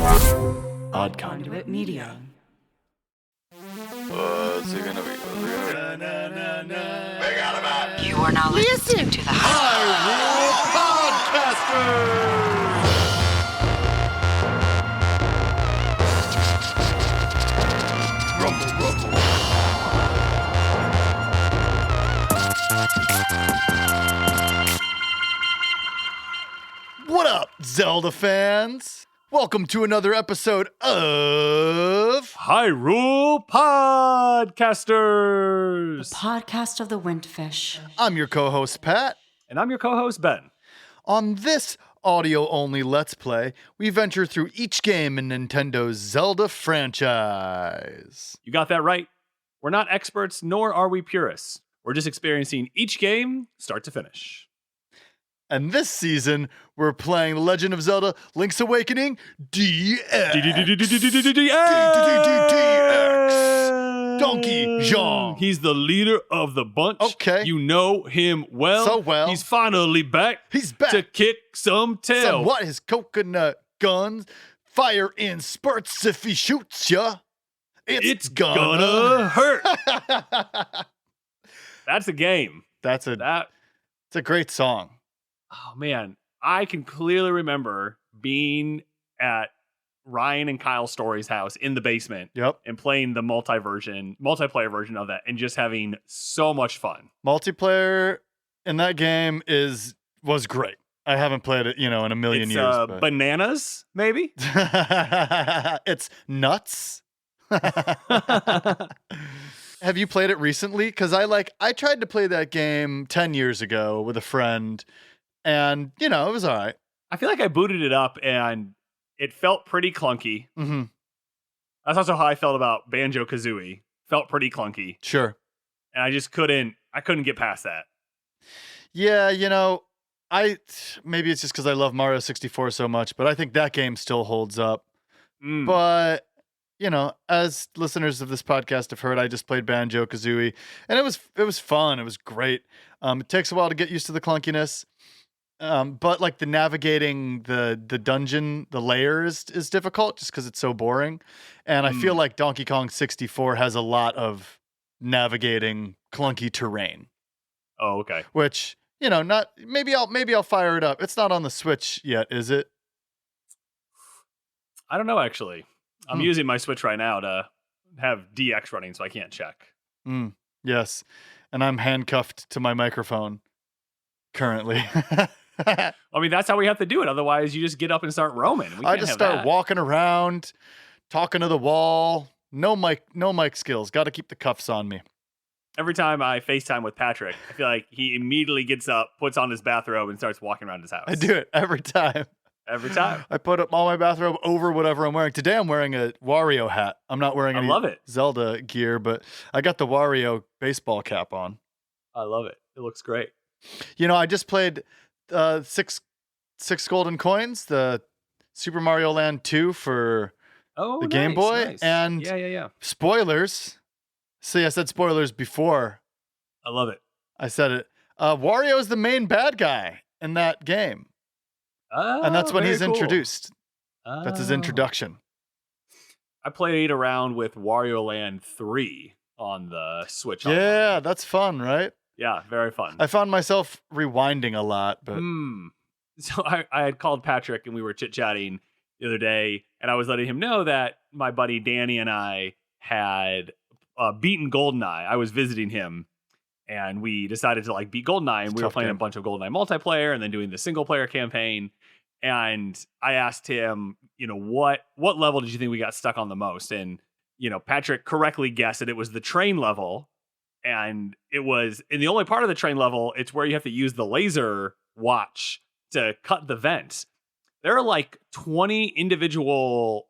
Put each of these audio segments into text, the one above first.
Odd Conduit Media. What's it gonna be? You are now listening to the Hyrule Podcasters! Rumble, rumble. What up, Zelda fans? Welcome to another episode of Hyrule Podcasters. The podcast of the Windfish. I'm your co-host, Pat. And I'm your co-host, Ben. On this audio-only Let's Play, we venture through each game in Nintendo's Zelda franchise. You got that right. We're not experts, nor are we purists. We're just experiencing each game start to finish. And this season, we're playing Legend of Zelda Link's Awakening DX. Donkey Kong. He's the leader of the bunch. Okay. You know him well. So well. He's finally back. He's back. To kick some tail. So what? His coconut guns fire in spurts if he shoots ya. It's gonna hurt. That's a game. It's a great song. Oh, man. I can clearly remember being at Ryan and Kyle Story's house in the basement. Yep. And playing the multiplayer version of that and just having so much fun. Multiplayer in that game was great. I haven't played it, in a million years. But... bananas, maybe? It's nuts. Have you played it recently? Because I tried to play that game 10 years ago with a friend, and, it was all right. I feel like I booted it up, and it felt pretty clunky. Mm-hmm. That's also how I felt about Banjo-Kazooie. Felt pretty clunky. Sure. And I just couldn't get past that. Yeah, maybe it's just because I love Mario 64 so much, but I think that game still holds up. But... as listeners of this podcast have heard, I just played Banjo-Kazooie, and it was fun. It was great. It takes a while to get used to the clunkiness, but like the navigating the dungeon, the layers is difficult just because it's so boring. And I feel like Donkey Kong 64 has a lot of navigating clunky terrain. Oh, okay. Which not maybe I'll fire it up. It's not on the Switch yet, is it? I don't know actually. I'm using my Switch right now to have DX running, so I can't check. Yes, and I'm handcuffed to my microphone currently. I mean, that's how we have to do it. Otherwise, you just get up and start roaming. I just start walking around, talking to the wall. No mic skills. Got to keep the cuffs on me. Every time I FaceTime with Patrick, I feel like he immediately gets up, puts on his bathrobe, and starts walking around his house. I do it every time. Every time. I put up all my bathrobe over whatever I'm wearing. Today I'm wearing a Wario hat. I'm not wearing any Zelda gear, but I got the Wario baseball cap on. I love it. It looks great. I just played six golden coins, the Super Mario Land 2 for the Game Boy. Nice. And yeah. Spoilers. See, I said spoilers before. I love it. I said it. Wario is the main bad guy in that game. And that's when he's introduced. That's his introduction. I played around with Wario Land 3 on the Switch. Yeah, that's fun, right? Yeah, very fun. I found myself rewinding a lot, but... So I had called Patrick and we were chit-chatting the other day, and I was letting him know that my buddy Danny and I had beaten GoldenEye. I was visiting him, and we decided to beat GoldenEye, and we were playing a bunch of GoldenEye multiplayer and then doing the single-player campaign. And I asked him, what level did you think we got stuck on the most? And, Patrick correctly guessed that it was the train level. And it was in the only part of the train level, it's where you have to use the laser watch to cut the vents. There are 20 individual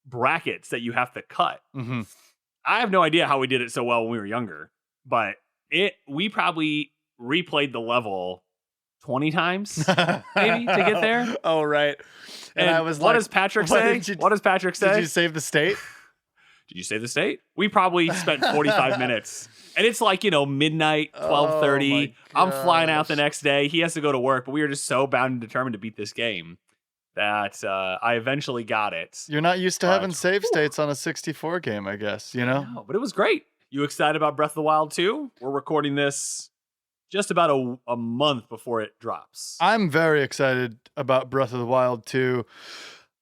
brackets that you have to cut. Mm-hmm. I have no idea how we did it so well when we were younger, but we probably replayed the level 20 times, maybe, to get there. Oh, right. And I was what does Patrick say? What does Patrick say? Did you save the state? Did you save the state? We probably spent 45 minutes. And it's midnight, 12:30. I'm flying out the next day. He has to go to work, but we were just so bound and determined to beat this game that I eventually got it. You're not used to having save Whew. states on a 64 game, I guess, you know? No, but it was great. You excited about Breath of the Wild 2? We're recording this just about a month before it drops. I'm very excited about Breath of the Wild 2.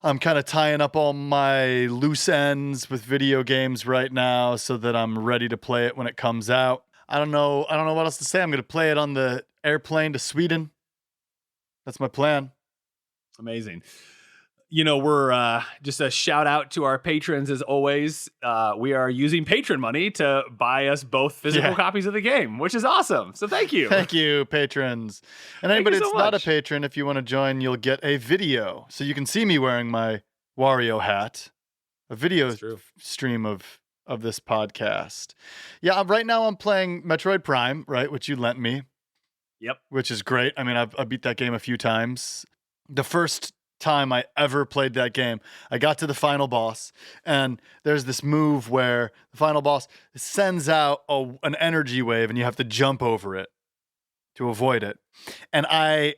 I'm kind of tying up all my loose ends with video games right now so that I'm ready to play it when it comes out. I don't know what else to say. I'm going to play it on the airplane to Sweden. That's my plan. Amazing. You know, we're just a shout out to our patrons as always. We are using patron money to buy us both physical copies of the game, which is awesome. So thank you. Thank you, patrons. And Thank anybody you so that's not a much. patron, if you want to join, you'll get a video. So you can see me wearing my Wario hat. A video That's true. stream of this podcast. Yeah, right now I'm playing Metroid Prime, right, which you lent me. Yep. Which is great. I mean, I beat that game a few times. The first time I ever played that game, I got to the final boss, and there's this move where the final boss sends out an energy wave, and you have to jump over it to avoid it. And I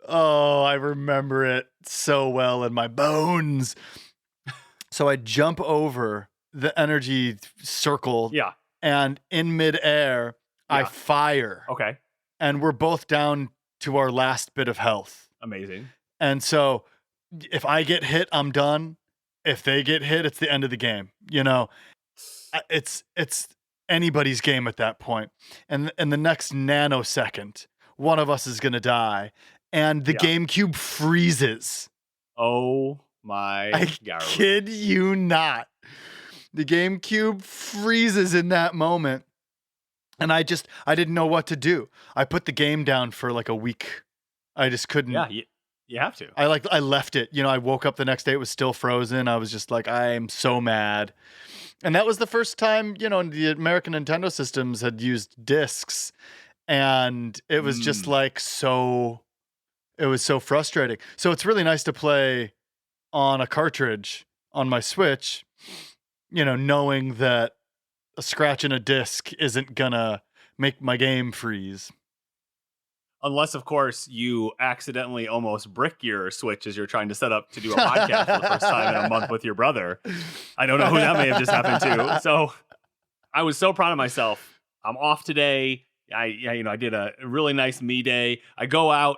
I remember it so well in my bones. So I jump over the energy circle, and in midair, I fire. Okay. And we're both down to our last bit of health. Amazing. And so if I get hit, I'm done. If they get hit, it's the end of the game. You know, it's anybody's game at that point. And in the next nanosecond, one of us is going to die. And the GameCube freezes. Oh my God. I kid you not. The GameCube freezes in that moment. And I didn't know what to do. I put the game down for like a week. I just couldn't. Yeah, you have to. I left it. You know, I woke up the next day, it was still frozen. I was just like, I'm so mad. And that was the first time, you know, the American Nintendo systems had used discs. And it was just like it was so frustrating. So it's really nice to play on a cartridge on my Switch, you know, knowing that a scratch in a disc isn't gonna make my game freeze. Unless, of course, you accidentally almost brick your Switch as you're trying to set up to do a podcast for the first time in a month with your brother. I don't know who that may have just happened to. So I was so proud of myself. I'm off today. I did a really nice me day. I go out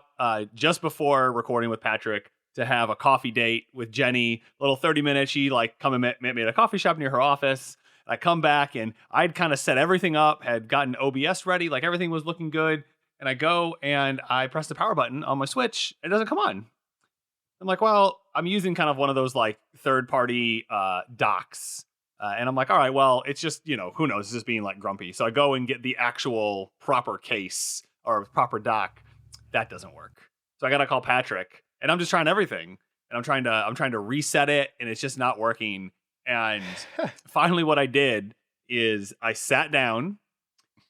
just before recording with Patrick to have a coffee date with Jenny. Little 30 minutes. She come and met me at a coffee shop near her office. I come back and I'd kind of set everything up, had gotten OBS ready, like everything was looking good. And I go and I press the power button on my Switch. It doesn't come on. I'm like, well, I'm using kind of one of those like third-party docks. And I'm like, all right, well, it's just, you know, who knows? It's just being like grumpy. So I go and get the actual proper case or proper dock. That doesn't work. So I got to call Patrick and I'm just trying everything. And I'm trying to reset it and it's just not working. And finally what I did is I sat down,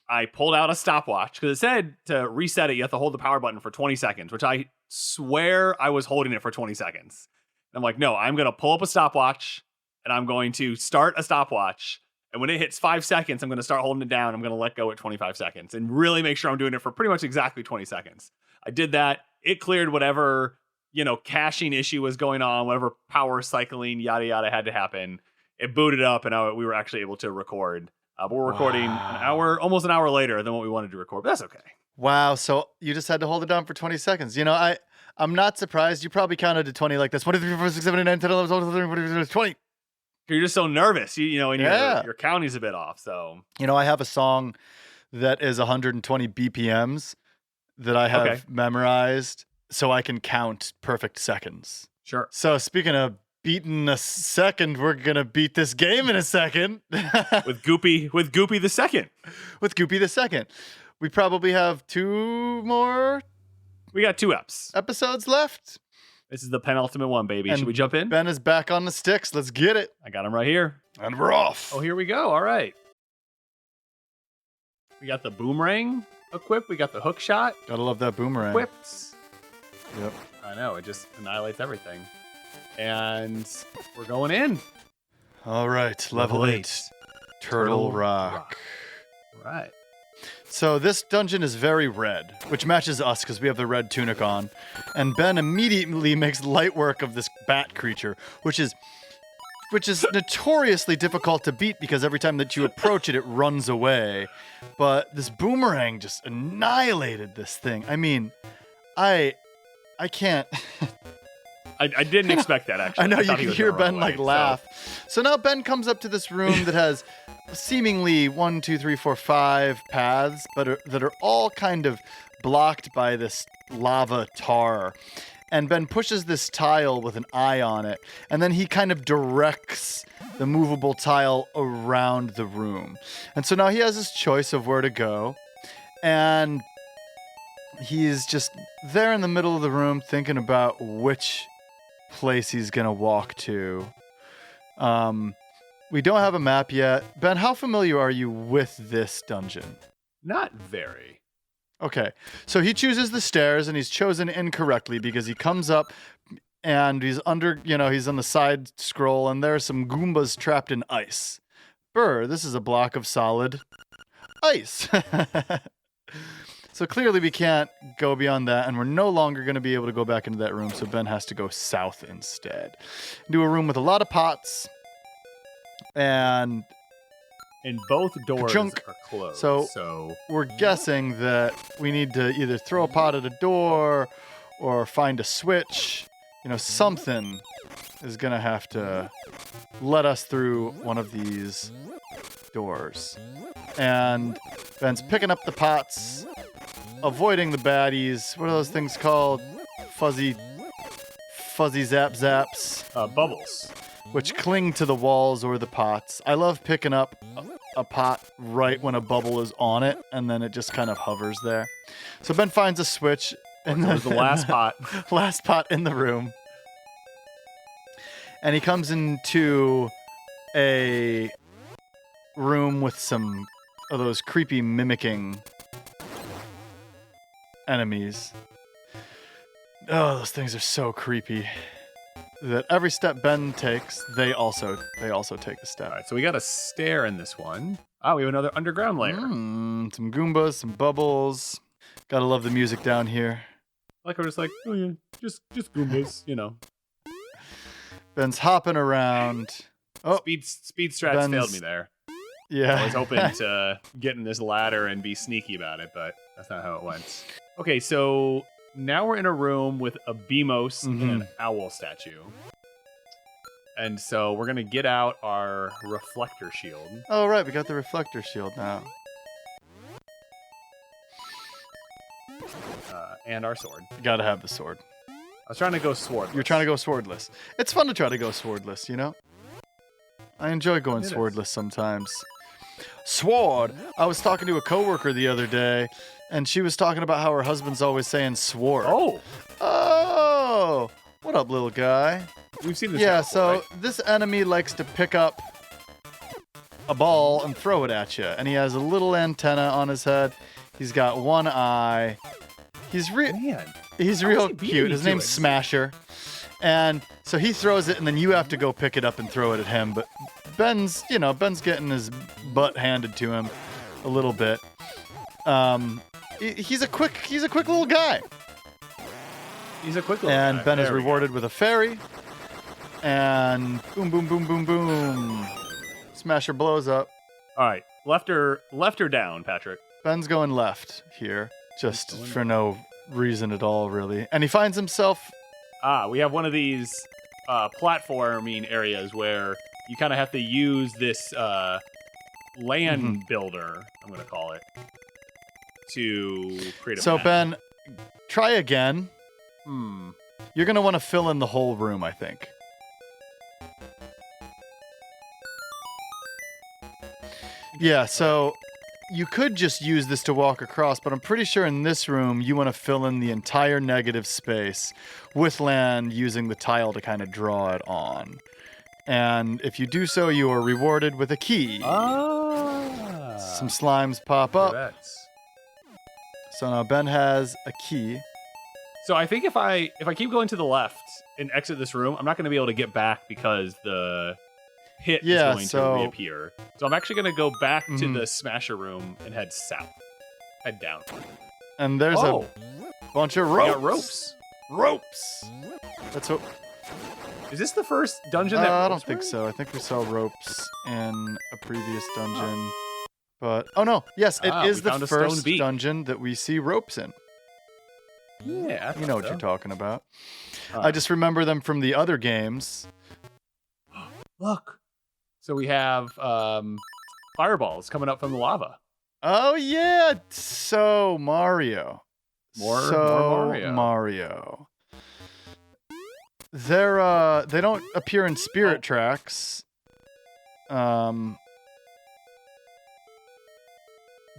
I pulled out a stopwatch because it said to reset it, you have to hold the power button for 20 seconds, which I swear I was holding it for 20 seconds. And I'm like, no, I'm going to pull up a stopwatch and I'm going to start a stopwatch. And when it hits 5 seconds, I'm going to start holding it down. I'm going to let go at 25 seconds and really make sure I'm doing it for pretty much exactly 20 seconds. I did that. It cleared whatever, you know, caching issue was going on, whatever power cycling, yada, yada had to happen. It booted up and we were actually able to record. But we're recording almost an hour later than what we wanted to record. But that's okay. Wow. So you just had to hold it down for 20 seconds. You know, I'm not surprised. You probably counted to 20 like this. 23, 4, 6, 7, 8, 9, 10, 11, 12, 13, 14, 15, 20. You're just so nervous. You know, and your counting's a bit off. So, you know, I have a song that is 120 BPMs that I have memorized so I can count perfect seconds. Sure. So speaking of beating a second, we're gonna beat this game in a second with Goopy the second. With Goopy the second, we probably have 2 more. We got 2 episodes left. This is the penultimate one, baby. Should we jump in? Ben is back on the sticks. Let's get it. I got him right here, and we're off. Oh, here we go. All right. We got the boomerang equipped. We got the hook shot. Gotta love that boomerang. Equipped. Yep. I know. It just annihilates everything. And we're going in. All right. Level 8. Turtle Rock. Right. So this dungeon is very red, which matches us because we have the red tunic on. And Ben immediately makes light work of this bat creature, which is notoriously difficult to beat because every time that you approach it, it runs away. But this boomerang just annihilated this thing. I mean, I can't. I didn't expect that, actually. I know, you thought he can was hear gonna run Ben away, like laugh. So now Ben comes up to this room that has seemingly 1, 2, 3, 4, 5 paths, but that are all kind of blocked by this lava tar. And Ben pushes this tile with an eye on it, and then he kind of directs the movable tile around the room. And so now he has his choice of where to go, and he's just there in the middle of the room thinking about which place he's gonna walk to. We don't have a map yet. Ben, how familiar are you with this dungeon? Not very. Okay, so he chooses the stairs, and he's chosen incorrectly because he comes up and he's under, he's on the side scroll, and there are some Goombas trapped in ice. Brr, this is a block of solid ice. So clearly we can't go beyond that, and we're no longer going to be able to go back into that room, so Ben has to go south instead. Do a room with a lot of pots, and both doors Ka-chunk. are closed. So we're guessing that we need to either throw a pot at a door or find a switch. Something is going to have to let us through one of these doors. And Ben's picking up the pots, avoiding the baddies. What are those things called? Fuzzy zaps. Bubbles. Which cling to the walls or the pots. I love picking up a pot right when a bubble is on it, and then it just kind of hovers there. So Ben finds a switch. And It was the last pot. Last pot in the room. And he comes into a room with some of those creepy mimicking enemies. Oh, those things are so creepy. That every step Ben takes, they also take a step. All right, so we got a stair in this one. Oh, we have another underground layer. Some Goombas, some bubbles. Gotta love the music down here. Like we're just like, oh yeah, just Goombas, Ben's hopping around. Oh, Speed strats failed me there. Yeah. I was hoping to get in this ladder and be sneaky about it, but that's not how it went. Okay, so now we're in a room with a Beamos and an owl statue. And so we're going to get out our reflector shield. Oh, right. We got the reflector shield now. And our sword. You gotta have the sword. I was trying to go swordless. You're trying to go swordless. It's fun to try to go swordless, I enjoy going swordless sometimes. Sword! I was talking to a coworker the other day, and she was talking about how her husband's always saying sword. Oh! What up, little guy? We've seen this Yeah, before, so right? this enemy likes to pick up a ball and throw it at you, and he has a little antenna on his head. He's got one eye. He's real cute. His name's Smasher. And so he throws it, and then you have to go pick it up and throw it at him. But Ben's getting his butt handed to him a little bit. He's a quick little guy. He's a quick little guy. And Ben is rewarded with a fairy. And boom, boom, boom, boom, boom. Smasher blows up. All right, left or down, Patrick? Ben's going left here, just for no reason at all, really. And he finds himself... we have one of these platforming areas where you kind of have to use this land builder, I'm going to call it, to create a So, map. Ben, try again. You're going to want to fill in the whole room, I think. Yeah, so you could just use this to walk across, but I'm pretty sure in this room you want to fill in the entire negative space with land using the tile to kind of draw it on. And if you do so, you are rewarded with a key. Some slimes pop up. So now Ben has a key. So I think if I keep going to the left and exit this room, I'm not going to be able to get back because the hit is going to reappear. So I'm actually going to go back to the Smasher room and head south. Head down. And there's a bunch of We ropes. got ropes. Ropes. That's what. Is this the first dungeon that I don't ropes think were in? so. I think we saw ropes in a previous dungeon. But oh no, yes, it is we the found a stone first beak. dungeon that we see ropes in. Yeah, I You know what thought you're so. talking about. All I right. just remember them from the other games. Look. So we have fireballs coming up from the lava. Oh yeah, so Mario. More so Mario. They don't appear in Spirit Tracks.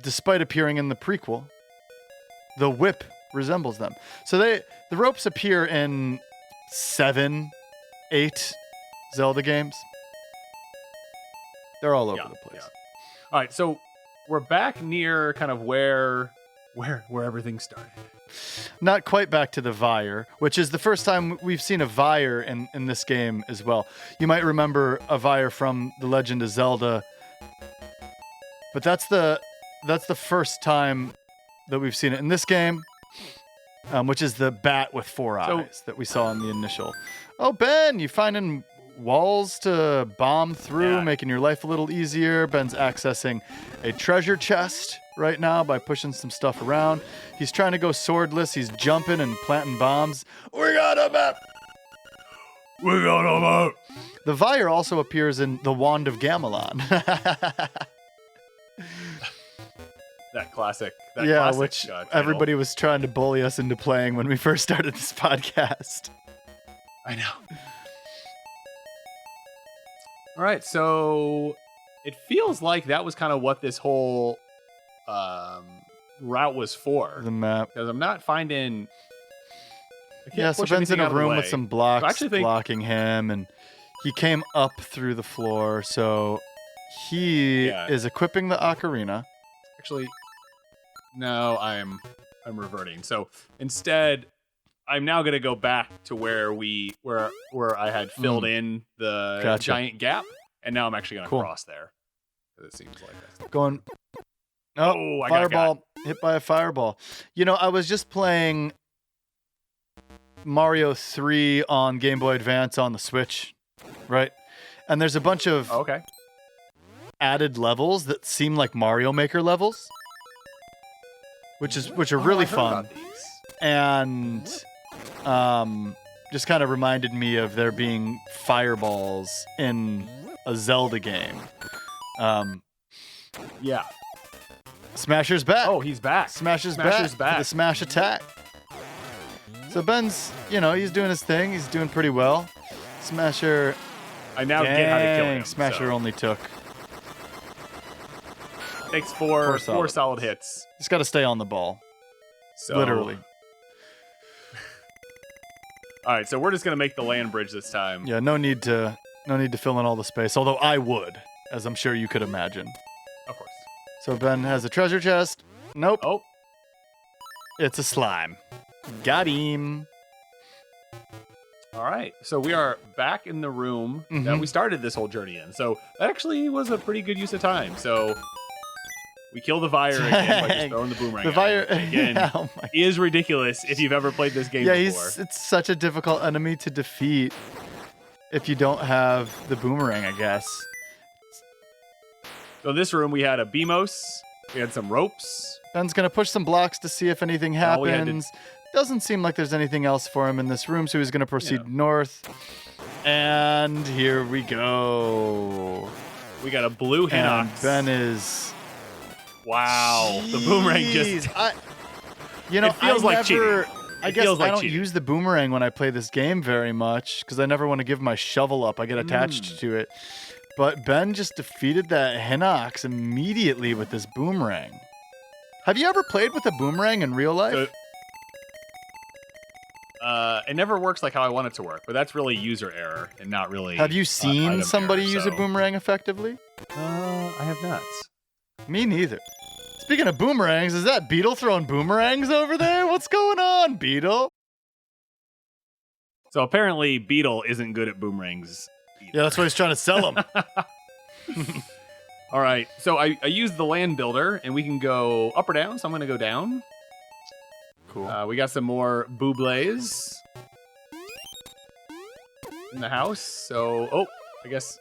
Despite appearing in the prequel, the whip resembles them. So the ropes appear in 7, 8 Zelda games. They're all over the place. Yeah. All right, so we're back near kind of where everything started. Not quite back to the Vire, which is the first time we've seen a Vire in this game as well. You might remember a Vire from The Legend of Zelda, but that's the first time that we've seen it in this game, which is the bat with 4 eyes that we saw in the initial. Oh, Ben, you finding walls to bomb through, making your life a little easier. Ben's accessing a treasure chest right now by pushing some stuff around. He's trying to go swordless. He's jumping and planting bombs. We got a map! We got a map! The Vire also appears in The Wand of Gamelon. That classic. Which everybody was trying to bully us into playing when we first started this podcast. I know. All right, so it feels like that was kind of what this whole route was for. The map. Because I'm not finding. So Ben's in a room with some blocks I actually think- blocking him, and he came up through the floor, so he is equipping the ocarina. Actually, no, I'm reverting. So instead, I'm now going to go back to where I had filled in the giant gap, and now I'm actually going to cross there. It seems like that's going. Oh, I fireball! got Hit by a fireball. You know, I was just playing Mario 3 on Game Boy Advance on the Switch, right? And there's a bunch of added levels that seem like Mario Maker levels, which are really fun, and just kind of reminded me of there being fireballs in a Zelda game. Yeah. Smasher's back. Oh, he's back. Smasher's back. for the smash attack. So Ben's, he's doing his thing. He's doing pretty well. Smasher. I now get how to kill him. Smasher only took. Takes four solid hits. He's got to stay on the ball. So, literally. All right, so we're just gonna make the land bridge this time. Yeah, no need to fill in all the space. Although I would, as I'm sure you could imagine. Of course. So Ben has a treasure chest. Nope. Oh. It's a slime. Got him. All right, so we are back in the room that we started this whole journey in. So that actually was a pretty good use of time. So we kill the Vire again by just throwing the boomerang. The Vire again is ridiculous if you've ever played this game before. It's such a difficult enemy to defeat if you don't have the boomerang, I guess. So in this room, we had a Beamos. We had some ropes. Ben's going to push some blocks to see if anything happens. Doesn't seem like there's anything else for him in this room, so he's going to proceed north. And here we go. We got a blue Hinox. And Ben is... Wow. The boomerang just... it feels like cheating. I guess I don't use the boomerang when I play this game very much, because I never want to give my shovel up. I get attached to it. But Ben just defeated that Hinox immediately with this boomerang. Have you ever played with a boomerang in real life? It never works like how I want it to work, but that's really user error and not really... Have you seen somebody use a boomerang effectively? I have not. Me neither. Speaking of boomerangs, is that Beetle throwing boomerangs over there? What's going on, Beetle? So apparently Beetle isn't good at boomerangs either. Yeah, that's why he's trying to sell them. All right, so I used the land builder, and we can go up or down, so I'm going to go down. Cool. We got some more boobles in the house, so... I guess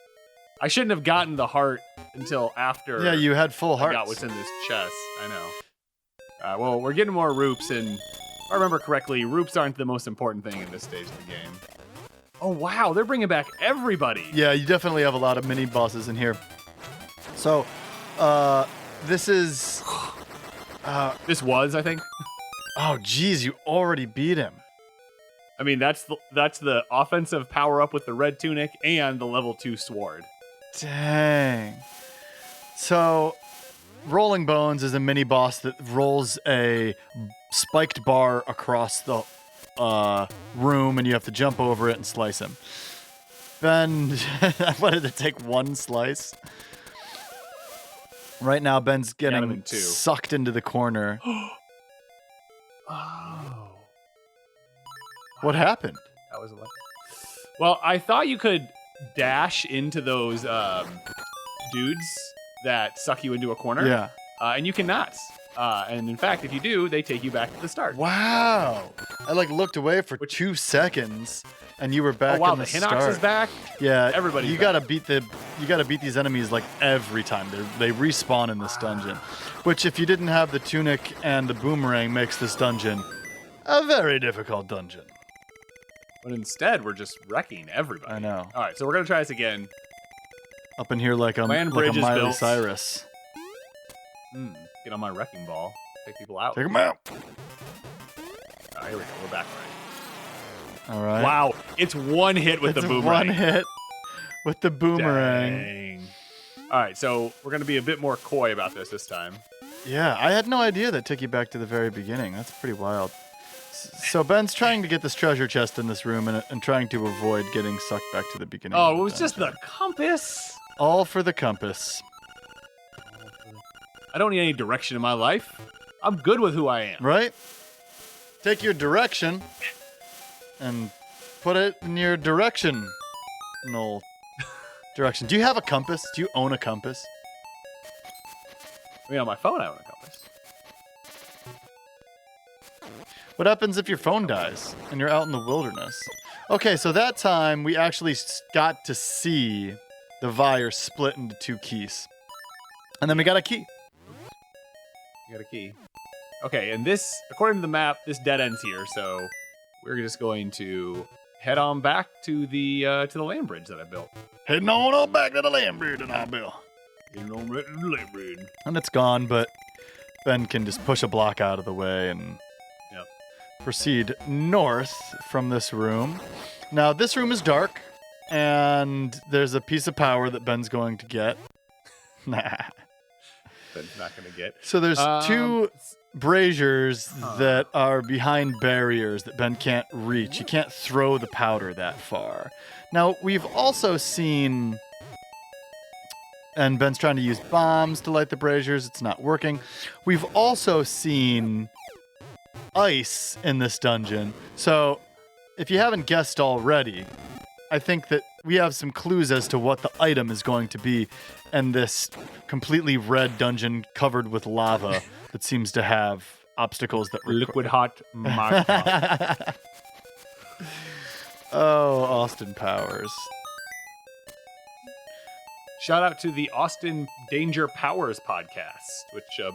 I shouldn't have gotten the heart until after Yeah, you had full I hearts. got what's in this chest. I know. Well, we're getting more roops, and if I remember correctly, roops aren't the most important thing in this stage of the game. Oh, wow, they're bringing back everybody. Yeah, you definitely have a lot of mini bosses in here. So, this is... This was, I think. Oh, geez, you already beat him. I mean, that's the offensive power up with the red tunic and the level 2 sword. Dang. So, Rolling Bones is a mini boss that rolls a spiked bar across the room, and you have to jump over it and slice him. Ben, I wanted to take one slice. Right now, Ben's getting sucked into the corner. Oh. What happened? That was well, I thought you could dash into those dudes that suck you into a corner. Yeah. And you cannot. And in fact, if you do, they take you back to the start. Wow. I looked away for 2 seconds, and you were back. Oh wow, in the Hinox start. is back. Yeah, everybody. You gotta beat these enemies every time. They respawn in this dungeon, which if you didn't have the tunic and the boomerang makes this dungeon a very difficult dungeon. But instead, we're just wrecking everybody. I know. All right, so we're gonna try this again. Up in here like a Land bridge is Miley built. Cyrus. Get on my wrecking ball. Take people out. Take them out. Here we go. We're back right. All right. Wow, it's one hit with the boomerang. One hit with the boomerang. Dang. All right, so we're gonna be a bit more coy about this time. Yeah, I had no idea that took you back to the very beginning. That's pretty wild. So Ben's trying to get this treasure chest in this room and trying to avoid getting sucked back to the beginning. Oh, it was just the compass. All for the compass. I don't need any direction in my life. I'm good with who I am. Right? Take your direction and put it in your direction. No direction. Do you have a compass? Do you own a compass? I mean, on my phone, I own a compass. What happens if your phone dies and you're out in the wilderness? Okay, so that time we actually got to see the Vire split into 2 keys. And then we got a key. You got a key. Okay, and this, according to the map, this dead ends here, so we're just going to head on back to the land bridge that I built. Heading on up back to the land bridge that I built. Heading on back to the land bridge. And it's gone, but Ben can just push a block out of the way and proceed north from this room. Now, this room is dark, and there's a piece of power that Ben's going to get. Nah. Ben's not going to get. So there's 2 braziers that are behind barriers that Ben can't reach. You can't throw the powder that far. Now, we've also seen... And Ben's trying to use bombs to light the braziers. It's not working. We've also seen ice in this dungeon. So, if you haven't guessed already, I think that we have some clues as to what the item is going to be in this completely red dungeon covered with lava that seems to have obstacles that liquid hot magma. Oh, Austin Powers. Shout out to the Austin Danger Powers podcast, which a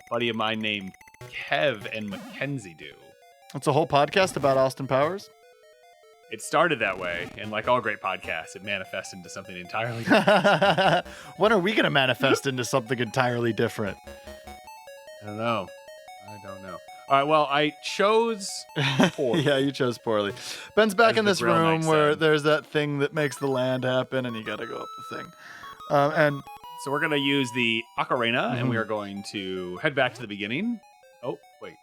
buddy of mine named Kev and Mackenzie do. It's a whole podcast about Austin Powers? It started that way, and like all great podcasts, it manifests into something entirely different. When are we going to manifest into something entirely different? I don't know. All right, well, I chose poorly. Yeah, you chose poorly. Ben's back As in the this Grill room Knight where said. there's that thing that makes the land happen, and you got to go up the thing. And So we're going to use the ocarina, and we are going to head back to the beginning. Oh, wait.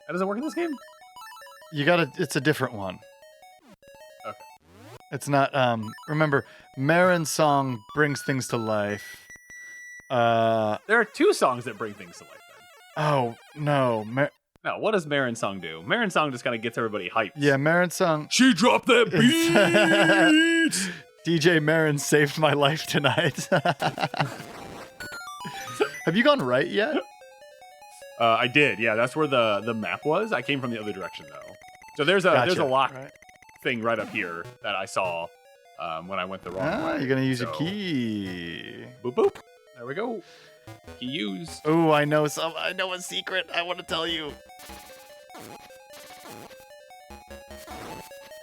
How does it work in this game? you got to, it's a different one. Okay. It's not, remember, Marin's song brings things to life. There are 2 songs that bring things to life, then. Oh, no. No, what does Marin's song do? Marin's song just kind of gets everybody hyped. Yeah, Marin's song. She dropped that beat! DJ Marin saved my life tonight. Have you gone right yet? I did. Yeah, that's where the map was. I came from the other direction though. So there's a lock thing right up here that I saw when I went the wrong way. You're gonna use a key. Boop boop. There we go. Key used. Oh, I know a secret. I want to tell you.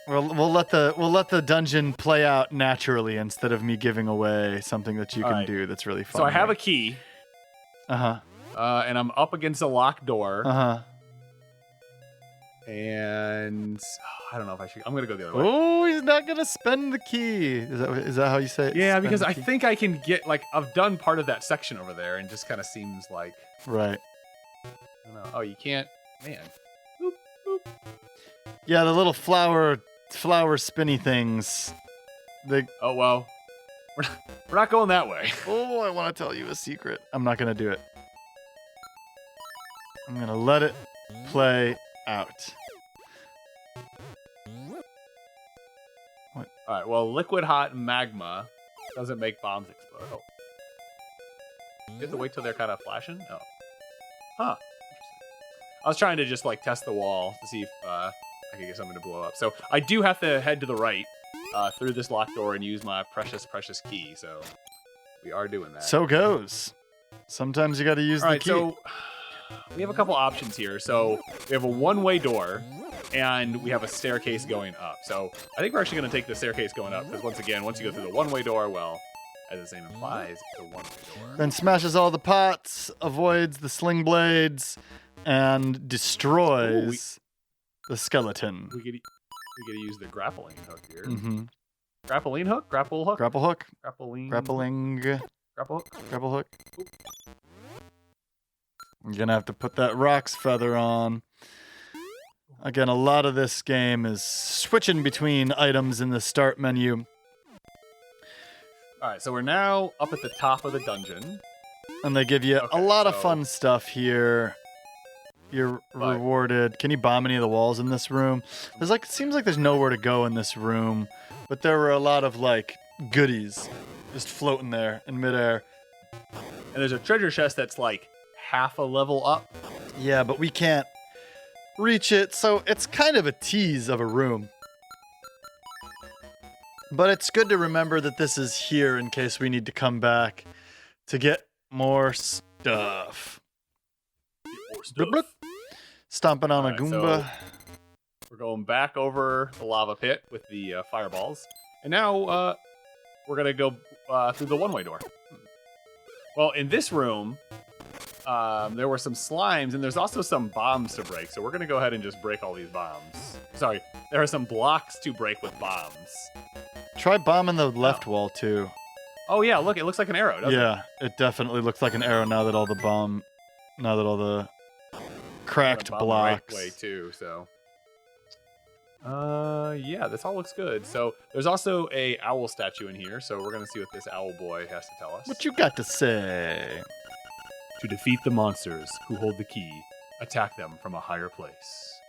We'll let the dungeon play out naturally instead of me giving away something that you can do that's really fun. So I have a key. Uh-huh. And I'm up against a locked door. Uh-huh. And I don't know if I should. I'm gonna go the other way. Oh, he's not gonna spend the key. Is that how you say it? Yeah, Spend because the I key? think I can get I've done part of that section over there, and just kind of seems like Right. I don't know. Oh, you can't, man. Boop, boop. Yeah, the little flower spinny things. Oh well, we're not going that way. Oh, I want to tell you a secret. I'm not gonna do it. I'm gonna let it play out. What? All right. Well, liquid hot magma doesn't make bombs explode. Oh. You have to wait till they're kind of flashing. Oh. Huh. Interesting. I was trying to just test the wall to see if I could get something to blow up. So I do have to head to the right through this locked door and use my precious key. So we are doing that. So goes. Sometimes you got to use All the right, key. so we have a couple options here. So we have a one-way door, and we have a staircase going up. So I think we're actually going to take the staircase going up, because once again, once you go through the one-way door, well, as the name implies, it's a one-way door. Then smashes all the pots, avoids the sling blades, and destroys the skeleton. We could use the grappling hook here. Mm-hmm. Grappling hook? Grapple hook? Grapple hook? Grappling. Grapple hook? Grapple hook. Oop. You're going to have to put that roc's feather on. Again, a lot of this game is switching between items in the start menu. All right, so we're now up at the top of the dungeon. And they give you a lot of fun stuff here. You're But- rewarded. Can you bomb any of the walls in this room? It seems like there's nowhere to go in this room, but there were a lot of goodies just floating there in midair. And there's a treasure chest that's half a level up. Yeah, but we can't reach it, so it's kind of a tease of a room. But it's good to remember that this is here in case we need to come back to get more stuff. Bloop, bloop. Stomping on a Alright, Goomba. so we're going back over the lava pit with the fireballs. And now we're going to go through the one-way door. Well, in this room, there were some slimes, and there's also some bombs to break. So we're going to go ahead and just break all these bombs. Sorry, there are some blocks to break with bombs. Try bombing the left wall, too. Oh, yeah, look, it looks like an arrow, doesn't it? Yeah, it definitely looks like an arrow now that all the cracked Bomb the blocks. right way, too, so... yeah, this all looks good. So there's also a owl statue in here, so we're gonna see what this owl boy has to tell us. What you got to say? To defeat the monsters who hold the key, attack them from a higher place.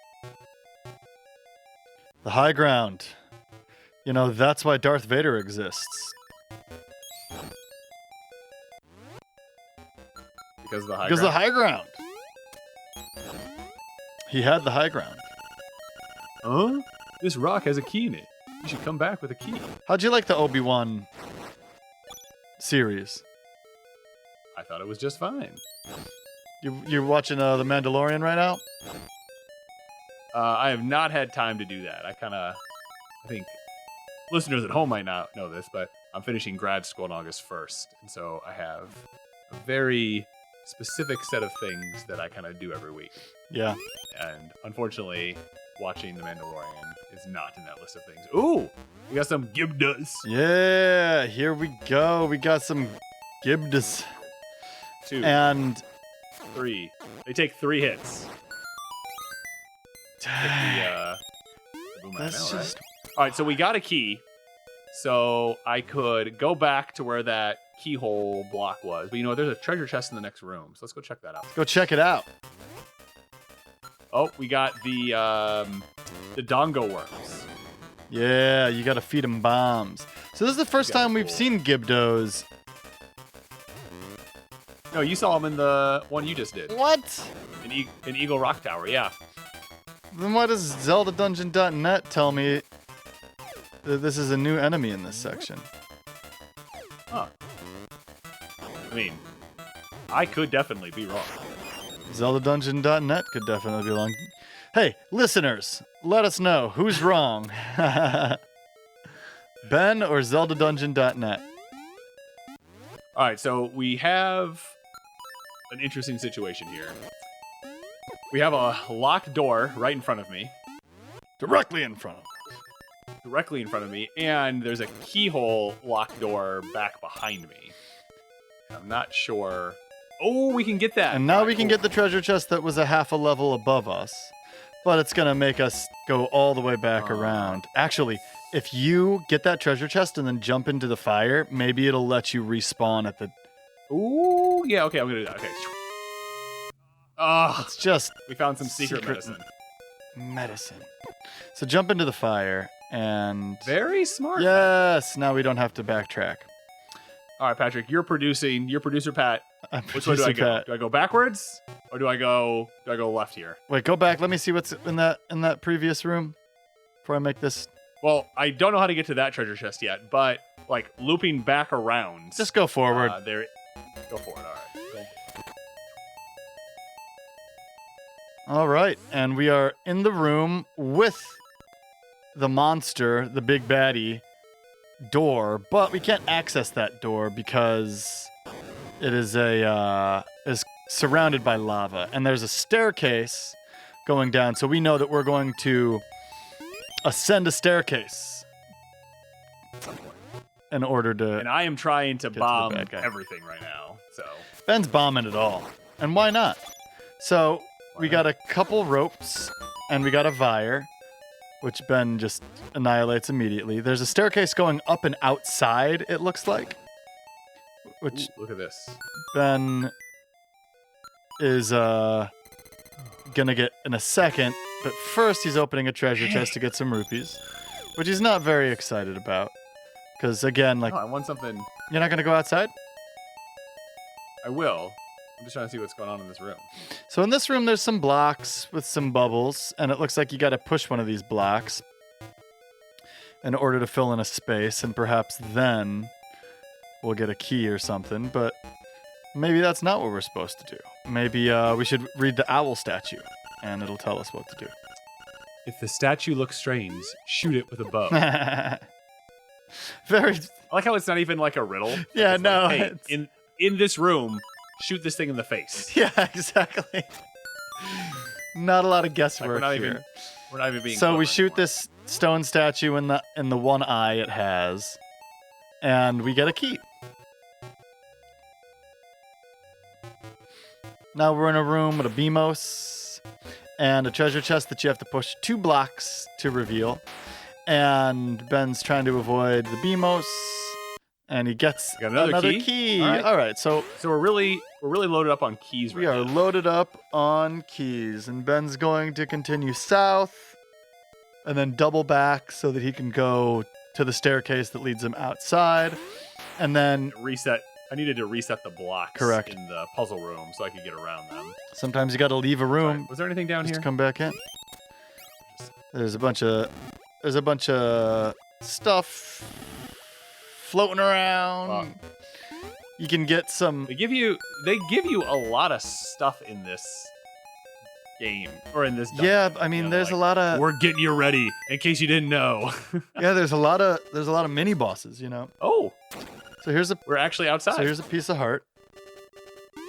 The high ground. You know, that's why Darth Vader exists. Because of the high Because of the ground? high ground. He had the high ground. Huh? This rock has a key in it. You should come back with a key. How'd you like the Obi-Wan series? I thought it was just fine. You're watching The Mandalorian right now? I have not had time to do that. I think listeners at home might not know this, but I'm finishing grad school on August 1st. And so I have a very specific set of things that I kind of do every week. Yeah. And unfortunately, watching The Mandalorian is not in that list of things. Ooh, we got some gibdas. Yeah, here we go. We got some gibdas. 2, And 3. They take 3 hits. The boom that's arrow, just right? All right, so we got a key. So I could go back to where that keyhole block was. But there's a treasure chest in the next room. So let's go check that out. go check it out. Oh, we got the dongo worms. Yeah, you gotta feed them bombs. So this is the first time we've seen Gibdos. No, you saw him in the one you just did. What? In Eagle Rock Tower, yeah. Then why does ZeldaDungeon.net tell me that this is a new enemy in this section? Huh. I mean, I could definitely be wrong. ZeldaDungeon.net could definitely be wrong. Hey, listeners, let us know who's wrong. Ben or ZeldaDungeon.net? All right, so we have an interesting situation here. We have a locked door right in front of me. Directly in front of us. Directly in front of me, and there's a keyhole locked door back behind me. I'm not sure. Oh, we can get that. And now we can get the treasure chest that was a half a level above us. But it's going to make us go all the way back around. Actually, if you get that treasure chest and then jump into the fire, maybe it'll let you respawn at the... Ooh, yeah, okay, I'm going to do that. Okay. It's just... We found some secret medicine. Medicine. So jump into the fire and... Very smart. Yes, now we don't have to backtrack. All right, Patrick, you're producer Pat. Which way do I go? Pat. Do I go backwards or do I go left here? Wait, go back. Let me see what's in that previous room before I make this. Well, I don't know how to get to that treasure chest yet, but like looping back around. Just go forward. There. Go for it. All right. All right, and we are in the room with the monster, the big baddie door, but we can't access that door because it is is surrounded by lava, and there's a staircase going down. So we know that we're going to ascend a staircase in order to. And I am trying to bomb bad guy. everything right now. So Ben's bombing it all, and why not? So we got a couple ropes, and we got a Vire, which Ben just annihilates immediately. There's a staircase going up and outside, it looks like. Which look at this. Ben is gonna get in a second, but first he's opening a treasure chest to get some rupees, which he's not very excited about. Because again, like, Oh, I want something. you're not gonna go outside? I will. I'm just trying to see what's going on in this room. So in this room, there's some blocks with some bubbles, and it looks like you got to push one of these blocks in order to fill in a space, and perhaps then we'll get a key or something, but maybe that's not what we're supposed to do. Maybe we should read the owl statue, and it'll tell us what to do. If the statue looks strange, shoot it with a bow. Very... I like how it's not even like a riddle. Yeah, It's no. Like, hey, it's- in this room, shoot this thing in the face. Yeah, exactly. Not a lot of guesswork We're not here. even being. So we clever shoot anymore. this stone statue in the one eye it has, and we get a key. Now we're in a room with a Beamos and a treasure chest that you have to push 2 blocks to reveal. And Ben's trying to avoid the Beamos, and he gets Got another key? All right, so So we're really loaded up on keys. we right are now. loaded up on keys, and Ben's going to continue south and then double back so that he can go to the staircase that leads him outside. And then Reset. I needed to reset the blocks. Correct. In the puzzle room so I could get around them. sometimes you got to leave a room Sorry, was there anything down just here? to come back in. There's a bunch of stuff floating around. You can get some. They give you a lot of stuff in this game or in this. dungeon. Yeah, I mean, You know, there's a like, lot of. We're getting you ready in case you didn't know. Yeah, there's a lot of mini bosses. You know. Oh, So here's a we're actually outside. piece of heart,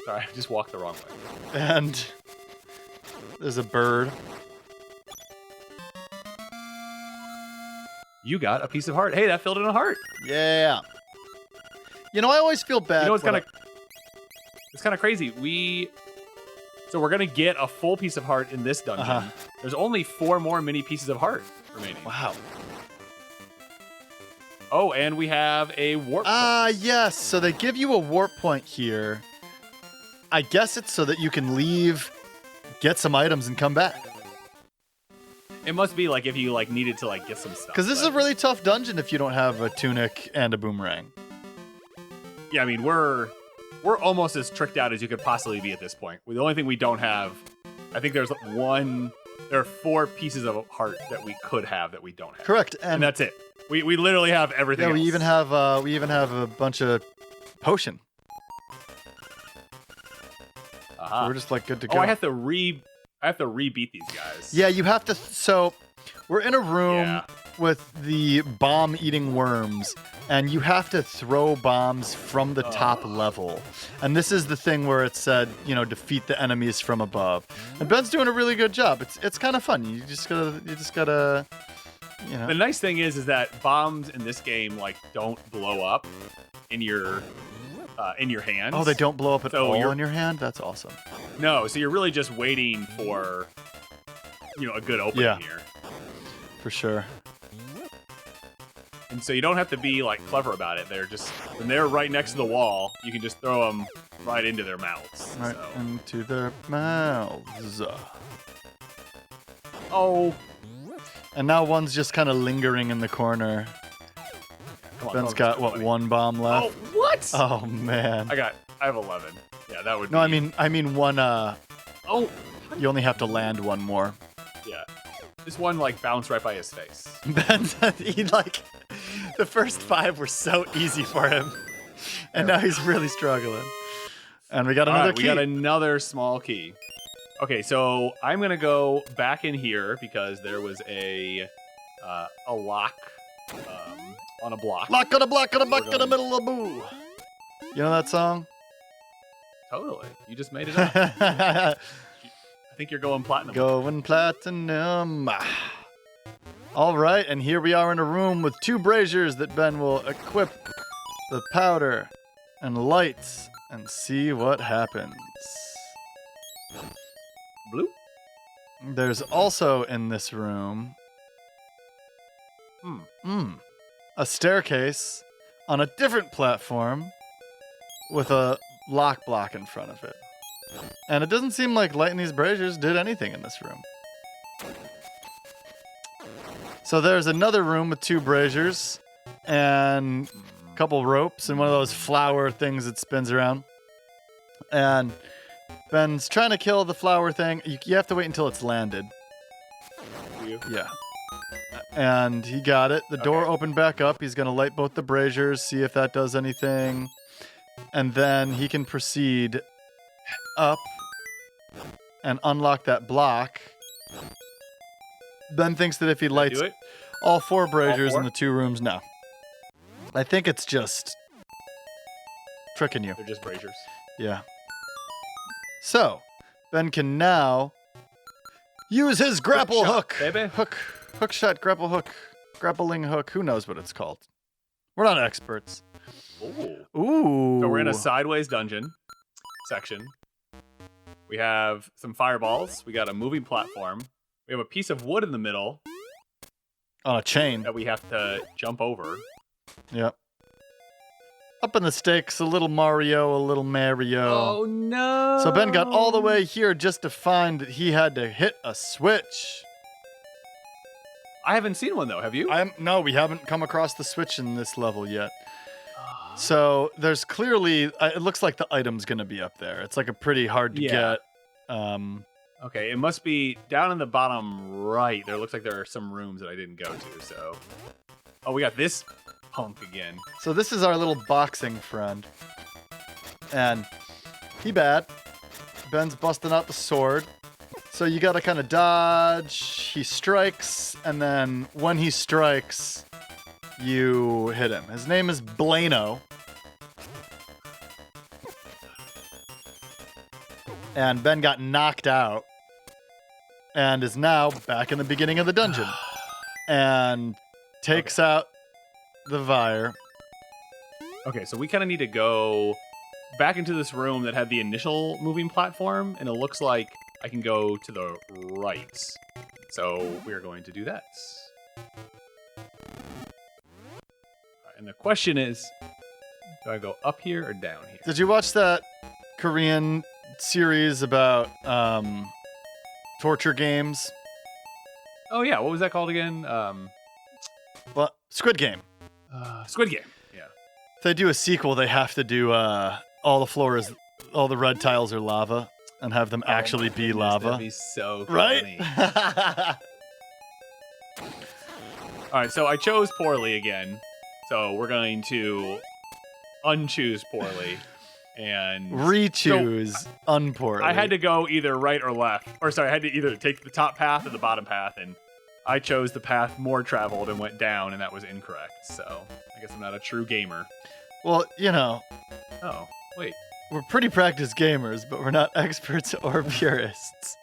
Sorry, I just walked the wrong way. and there's a bird. You got a piece of heart. Hey, that filled in a heart. Yeah. You know, I always feel bad. You know, it's when kind of crazy. So we're gonna get a full piece of heart in this dungeon. Uh-huh. There's only 4 more mini pieces of heart remaining. Wow. Oh, and we have a warp. Yes. So they give you a warp point here. I guess it's so that you can leave, get some items, and come back. It must be like if you like needed to like get some stuff. Because this is a really tough dungeon if you don't have a tunic and a boomerang. Yeah, I mean we're almost as tricked out as you could possibly be at this point. The only thing we don't have, I think there are 4 pieces of heart that we could have that we don't have. Correct, and that's it. We literally have everything. Yeah, else. we even have a bunch of potion. So we're just like good to go. Oh, I have to rebeat these guys. Yeah, you have to. So we're in a room with the bomb-eating worms, and you have to throw bombs from the top level. And this is the thing where it said, defeat the enemies from above. And Ben's doing a really good job. It's kind of fun. You just gotta. The nice thing is that bombs in this game like don't blow up in your hands. Oh, they don't blow up at all in your hand? That's awesome. No, so you're really just waiting for a good opening here. For sure. And so you don't have to be like clever about it. When they're right next to the wall, you can just throw them right into their mouths. Right into their mouths. Oh. And now one's just kind of lingering in the corner. Ben's got, one bomb left? Oh, what? Oh, man. I have 11. Yeah, that would No, I mean one, Oh. You only have to land one more. Yeah. This one, bounced right by his face. Ben's, the first 5 were so easy for him. And now he's really struggling. And we got another key. We got another small key. Okay, so I'm going to go back in here because there was a lock on a block. Lock on a block on a buck in the middle of the boo. You know that song? Totally. You just made it up. I think you're going platinum. Going platinum. All right, and here we are in a room with 2 braziers that Ben will equip the powder and lights and see what happens. Blue? There's also in this room a staircase on a different platform with a lock block in front of it. And it doesn't seem like lighting these braziers did anything in this room. So there's another room with 2 braziers and a couple ropes and one of those flower things that spins around. And Ben's trying to kill the flower thing. You have to wait until it's landed. Yeah. And he got it. The door opened back up. He's going to light both the braziers, see if that does anything. And then he can proceed up and unlock that block. Ben thinks that if he lights all 4 braziers in the 2 rooms, no. I think it's just tricking you. They're just braziers. Yeah. So, Ben can now use his grapple hook. Baby. Hook shot, grapple hook, grappling hook. Who knows what it's called? We're not experts. Ooh. So we're in a sideways dungeon section. We have some fireballs. We got a moving platform. We have a piece of wood in the middle. On a chain. That we have to jump over. Yep. Up in the stakes, a little Mario, a little Mario. Oh, no. So Ben got all the way here just to find that he had to hit a switch. I haven't seen one, though. Have you? No, we haven't come across the switch in this level yet. So there's clearly, it looks like the item's going to be up there. It's like a pretty hard to get. Okay, it must be down in the bottom right. There looks like there are some rooms that I didn't go to, so. Oh, we got this punk again. So this is our little boxing friend. And he bad. Ben's busting out the sword. So you gotta kind of dodge. He strikes, and then when he strikes, you hit him. His name is Blano. And Ben got knocked out and is now back in the beginning of the dungeon and takes out the Vire. Okay, so we kind of need to go back into this room that had the initial moving platform, and it looks like I can go to the right. So we're going to do that. And the question is, do I go up here or down here? Did you watch that Korean series about torture games? Oh yeah, what was that called again? Well, Squid Game. Squid Game. Yeah. If they do a sequel, they have to do all the red tiles are lava, and have them actually be lava. That'd be so Right? funny. All right, so I chose poorly again. So we're going to unchoose poorly and Re-choose unpoorly. I had to go either right or left. Or sorry, I had to either take the top path or the bottom path, and I chose the path more traveled and went down, and that was incorrect. So I guess I'm not a true gamer. Well, you know, Oh, wait. we're pretty practiced gamers, but we're not experts or purists.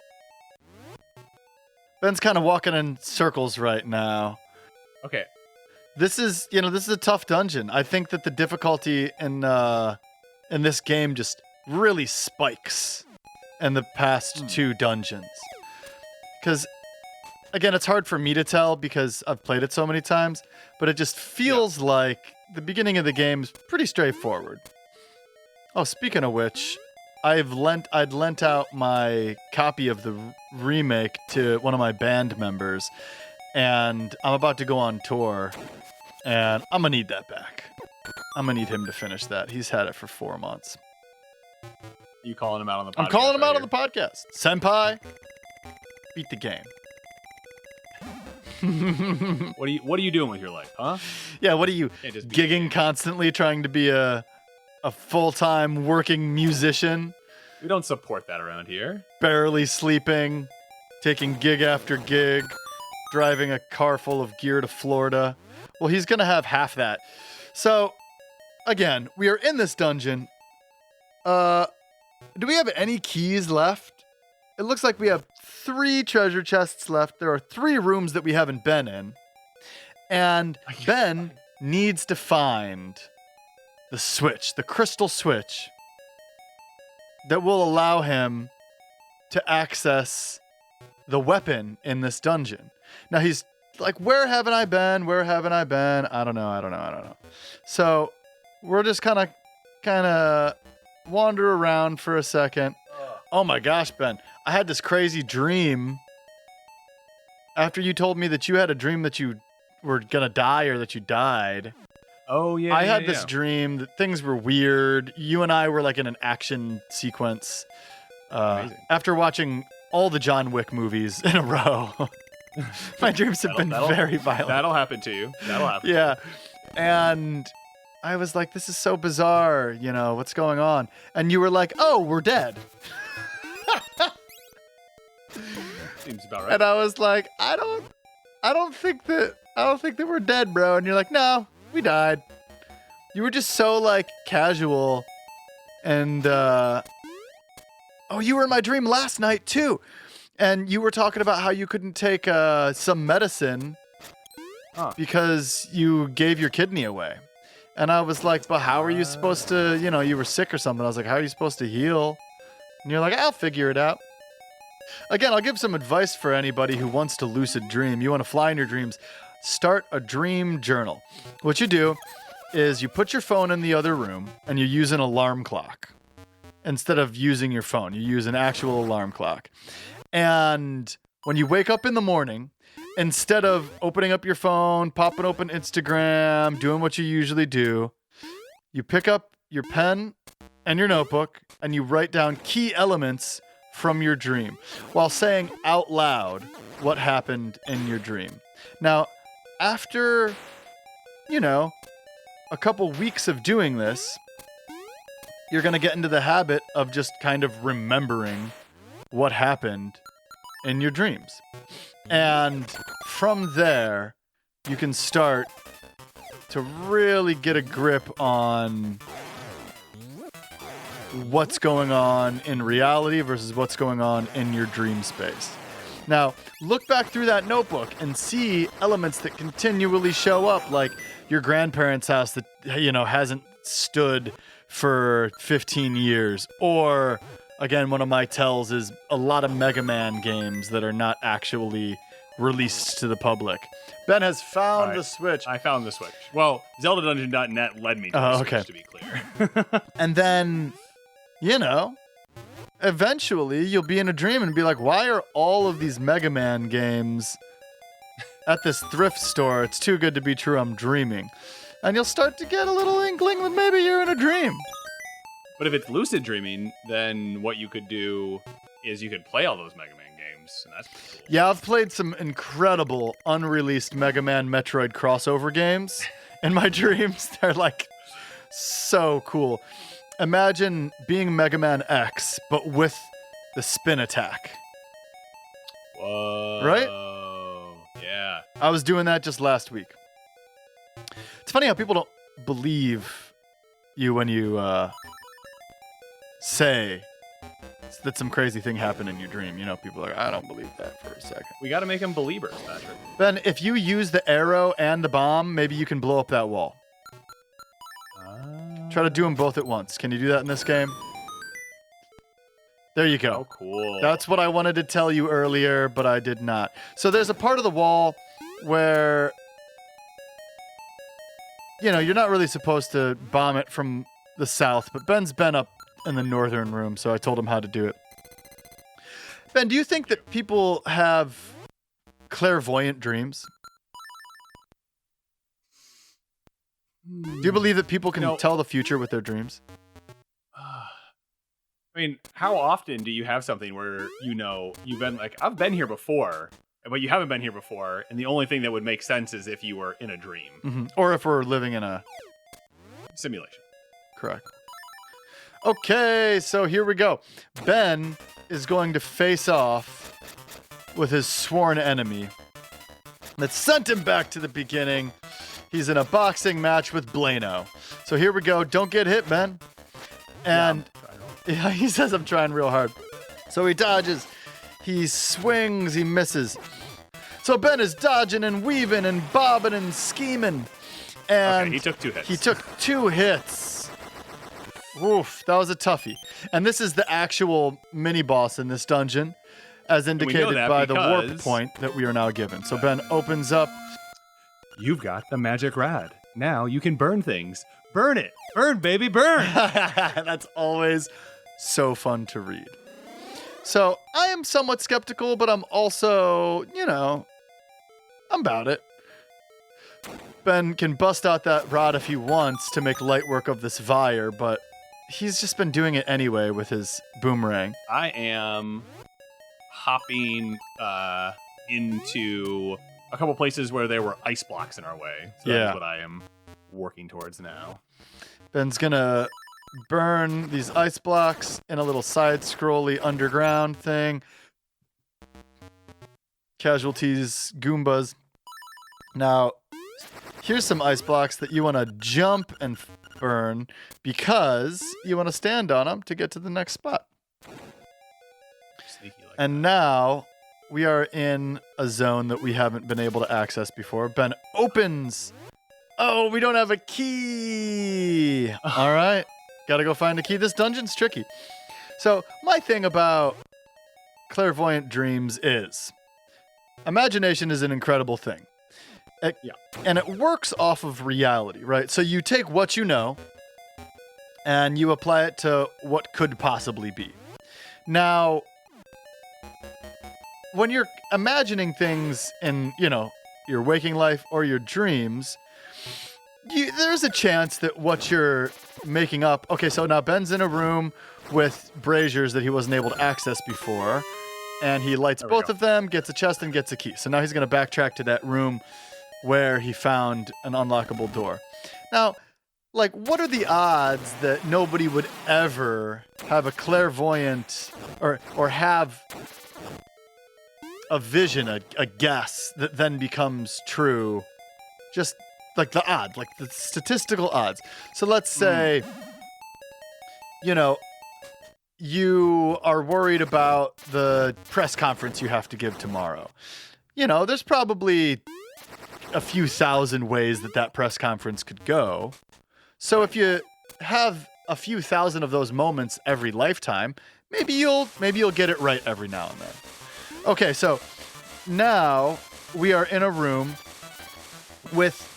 Ben's kind of walking in circles right now. Okay. This is a tough dungeon. I think that the difficulty in this game just really spikes in the past two dungeons. Because, again, it's hard for me to tell because I've played it so many times, but it just feels like the beginning of the game is pretty straightforward. Oh, speaking of which, I'd lent out my copy of the remake to one of my band members, and I'm about to go on tour, and I'm gonna need that back. I'm gonna need him to finish that. He's had it for 4 months. You calling him out on the podcast? I'm calling him out right on the podcast. Senpai, beat the game. here? What are you doing with your life, huh? Yeah, what are you, Can't just be gigging constantly, trying to be a full-time working musician, We don't support that around here. barely sleeping, taking gig after gig, driving a car full of gear to Florida? Well, he's going to have half that. So, again, we are in this dungeon. Do we have any keys left? It looks like we have 3 treasure chests left. There are 3 rooms that we haven't been in. And Ben needs to find the switch, the crystal switch, that will allow him to access the weapon in this dungeon. Now he's like, where haven't I been? Where haven't I been? I don't know. So we're just kind of wander around for a second. Oh my gosh, Ben, I had this crazy dream after you told me that you had a dream that you were gonna die or that you died. Oh, yeah. I had this dream that things were weird. You and I were like in an action sequence Amazing. after watching all the John Wick movies in a row. My dreams have been very violent. That'll happen to you. That'll happen. Yeah. And I was like, this is so bizarre. You know, what's going on? And you were like, oh, we're dead. Seems about right. And I was like, I don't think that we're dead, bro. And you're like, no, we died. You were just so like casual. And you were in my dream last night too. And you were talking about how you couldn't take some medicine because you gave your kidney away. And I was like, but how are you supposed to, you were sick or something. I was like, how are you supposed to heal? And you're like, I'll figure it out. Again, I'll give some advice for anybody who wants to lucid dream. You want to fly in your dreams. Start a dream journal. What you do is you put your phone in the other room and you use an alarm clock. Instead of using your phone, you use an actual alarm clock. And when you wake up in the morning, instead of opening up your phone, popping open Instagram, doing what you usually do, you pick up your pen and your notebook and you write down key elements from your dream while saying out loud what happened in your dream. Now, after, a couple weeks of doing this, you're going to get into the habit of just kind of remembering what happened in your dreams. And from there, you can start to really get a grip on what's going on in reality versus what's going on in your dream space. Now, look back through that notebook and see elements that continually show up, like your grandparents' house that, hasn't stood for 15 years. Or, again, one of my tells is a lot of Mega Man games that are not actually released to the public. Ben has found the switch. I found the switch. Well, ZeldaDungeon.net led me to the switch, to be clear. And then, eventually you'll be in a dream and be like, why are all of these Mega Man games at this thrift store. It's too good to be true. I'm dreaming. And you'll start to get a little inkling that maybe you're in a dream. But if it's lucid dreaming, then what you could do is you could play all those Mega Man games, and that's pretty cool. Yeah, I've played some incredible unreleased Mega Man Metroid crossover games in my dreams. They're like so cool. Imagine being Mega Man X, but with the spin attack. Whoa. Right? Yeah. I was doing that just last week. It's funny how people don't believe you when you say that some crazy thing happened in your dream. You know, people are like, I don't believe that for a second. We got to make them believers, Patrick. Ben, if you use the arrow and the bomb, maybe you can blow up that wall. Try to do them both at once. Can you do that in this game? There you go. Oh, cool. That's what I wanted to tell you earlier, but I did not. So there's a part of the wall where, you know, you're not really supposed to bomb it from the south, but Ben's been up in the northern room, so I told him how to do it. Ben, do you think that people have clairvoyant dreams? Do you believe that people can tell the future with their dreams? I mean, how often do you have something where, you know, you've been like, I've been here before, but you haven't been here before, and the only thing that would make sense is if you were in a dream. Mm-hmm. Or if we're living in a simulation. Correct. Okay, so here we go. Ben is going to face off with his sworn enemy that sent him back to the beginning. He's in a boxing match with Blano. So here we go. Don't get hit, Ben. And yeah, he says I'm trying real hard. So he dodges. He swings. He misses. So Ben is dodging and weaving and bobbing and scheming. And okay, he took 2 hits. He took 2 hits. Oof, that was a toughie. And this is the actual mini-boss in this dungeon, as indicated by the warp point that we are now given. So Ben opens up. You've got the magic rad. Now you can burn things. Burn it. Burn, baby, burn. That's always so fun to read. So I am somewhat skeptical, but I'm also, you know, I'm about it. Ben can bust out that rod if he wants to make light work of this Vire, but he's just been doing it anyway with his boomerang. I am hopping into a couple places where there were ice blocks in our way. So that's what I am working towards now. Ben's gonna burn these ice blocks in a little side-scrolly underground thing. Casualties, Goombas. Now, here's some ice blocks that you want to jump and burn because you want to stand on them to get to the next spot. Sneaky like and now we are in a zone that we haven't been able to access before. Ben opens. Oh, we don't have a key. All right. Got to go find a key. This dungeon's tricky. So my thing about clairvoyant dreams is imagination is an incredible thing. And it works off of reality, right? So you take what you know and you apply it to what could possibly be. Now, when you're imagining things in, you know, your waking life or your dreams, there's a chance that what you're making up... Okay, so now Ben's in a room with braziers that he wasn't able to access before, and he lights both of them, gets a chest, and gets a key. So now he's going to backtrack to that room where he found an unlockable door. Now, like, what are the odds that nobody would ever have a clairvoyant or have a vision, a guess that then becomes true? Just like the odd, like the statistical odds. So let's say, you know, you are worried about the press conference you have to give tomorrow. You know, there's probably a few thousand ways that press conference could go. So if you have a few thousand of those moments every lifetime, maybe you'll get it right every now and then. Okay, so now we are in a room with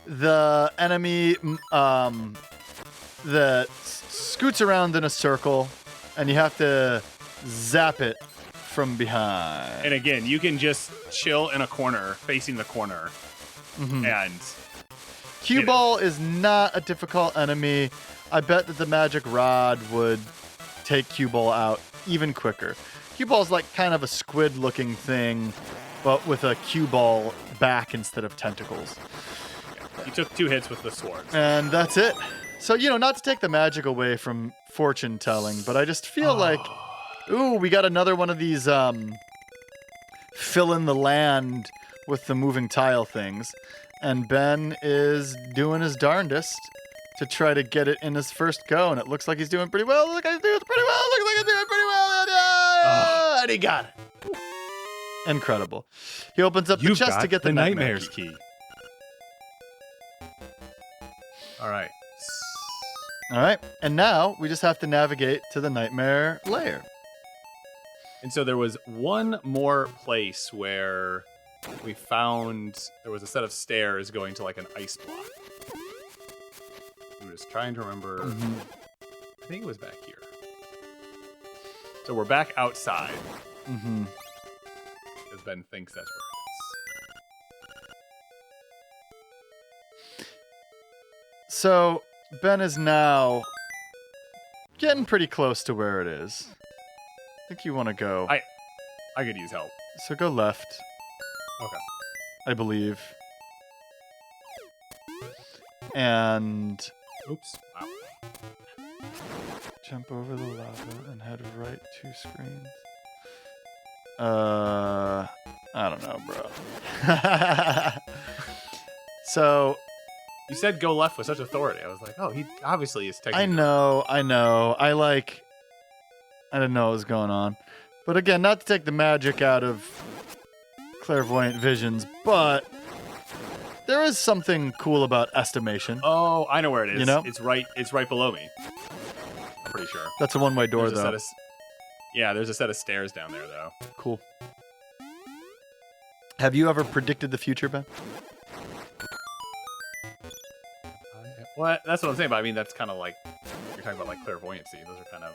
the enemy that scoots around in a circle, and you have to zap it from behind. And again, you can just chill in a corner, facing the corner, and Cue ball is not a difficult enemy. I bet that the magic rod would take cue ball out even quicker. Cue ball is like kind of a squid-looking thing, but with a cue ball back instead of tentacles. you took 2 hits with the swords. And that's it. So, not to take the magic away from fortune telling, but I just feel like, ooh, we got another one of these fill in the land with the moving tile things. And Ben is doing his darndest to try to get it in his first go, and it looks like he's doing pretty well. Looks like he's doing pretty well. And he got it. Incredible. He opens up the chest to get the nightmares key. All right. All right, and now we just have to navigate to the nightmare lair. And so there was one more place where we found there was a set of stairs going to like an ice block. I'm just trying to remember. I think it was back here. So we're back outside. Because Ben thinks that's where it is. So Ben is now getting pretty close to where it is. I think you want to go. I could use help. So go left. Okay. I believe. And Oops. Wow. jump over the lava and head right 2 screens. I don't know, bro. So You said go left with such authority. I was like, oh, he obviously is taking. I know. I didn't know what was going on. But again, not to take the magic out of clairvoyant visions, but there is something cool about estimation. Oh, I know where it is. You know? It's right below me. I'm pretty sure. That's a one-way door, There's a though. set of, yeah, there's a set of stairs down there, though. Cool. Have you ever predicted the future, Ben? Well, that's what I'm saying, but I mean, that's kind of like, you're talking about like clairvoyancy. Those are kind of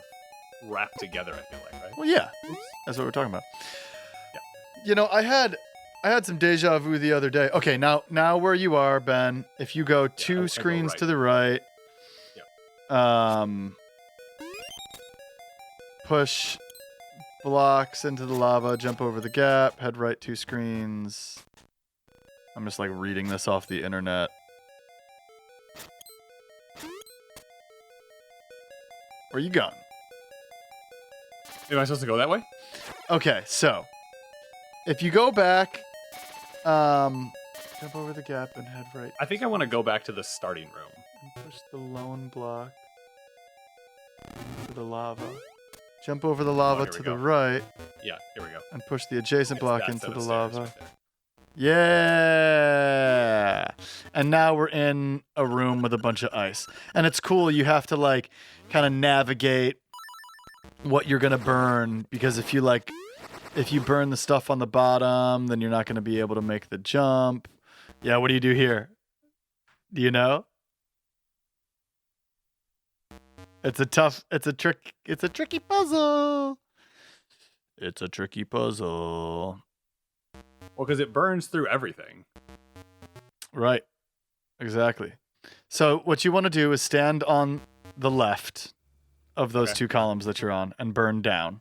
wrapped together, I feel like, right? Well, yeah. Oops. That's what we're talking about. Yeah. I had some deja vu the other day. Okay, now where you are, Ben, if you go 2 screens right. to the right, push blocks into the lava, jump over the gap, head right 2 screens. I'm just like reading this off the internet. Where you going? Am I supposed to go that way? Okay, so if you go back, jump over the gap and head right. I think I want to go back to the starting room. And push the lone block to the lava. Jump over the lava here we to go. the right Yeah, here we go. and push the adjacent It's block that into set the of stairs lava. right there. Yeah. And now we're in a room with a bunch of ice. And it's cool. You have to like kind of navigate what you're going to burn, because if you burn the stuff on the bottom, then you're not going to be able to make the jump. Yeah, what do you do here? Do you know? It's a tricky puzzle. It's a tricky puzzle. Well, because it burns through everything. Right. Exactly. So what you want to do is stand on the left of those 2 columns that you're on and burn down.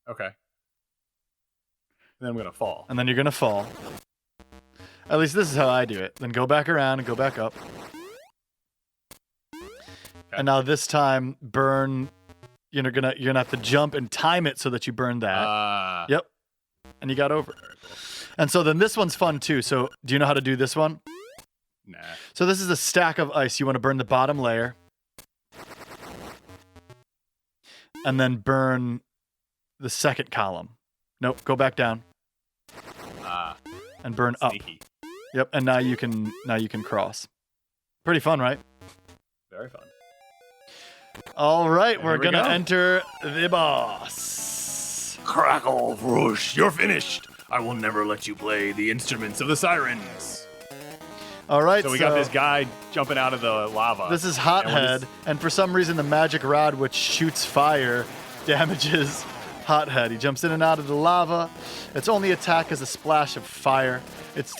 Okay. And then I'm going to fall. And then you're going to fall. At least this is how I do it. Then go back around and go back up. Okay. And now this time burn, you're gonna have to jump and time it so that you burn that. Yep. And you got over. And so then this one's fun too. So do you know how to do this one? Nah. So this is a stack of ice. You want to burn the bottom layer. And then burn the second column. Nope, go back down. And burn Sneaky. up. Yep, and now you can cross. Pretty fun, right? Very fun. All right, And we're here we gonna go. enter the boss. Crackle, Roosh, you're finished. I will never let you play the instruments of the sirens. All right, So we got this guy jumping out of the lava. This is And we're Hothead, just- and for some reason the magic rod, which shoots fire, damages Hothead. He jumps in and out of the lava. Its only attack is a splash of fire.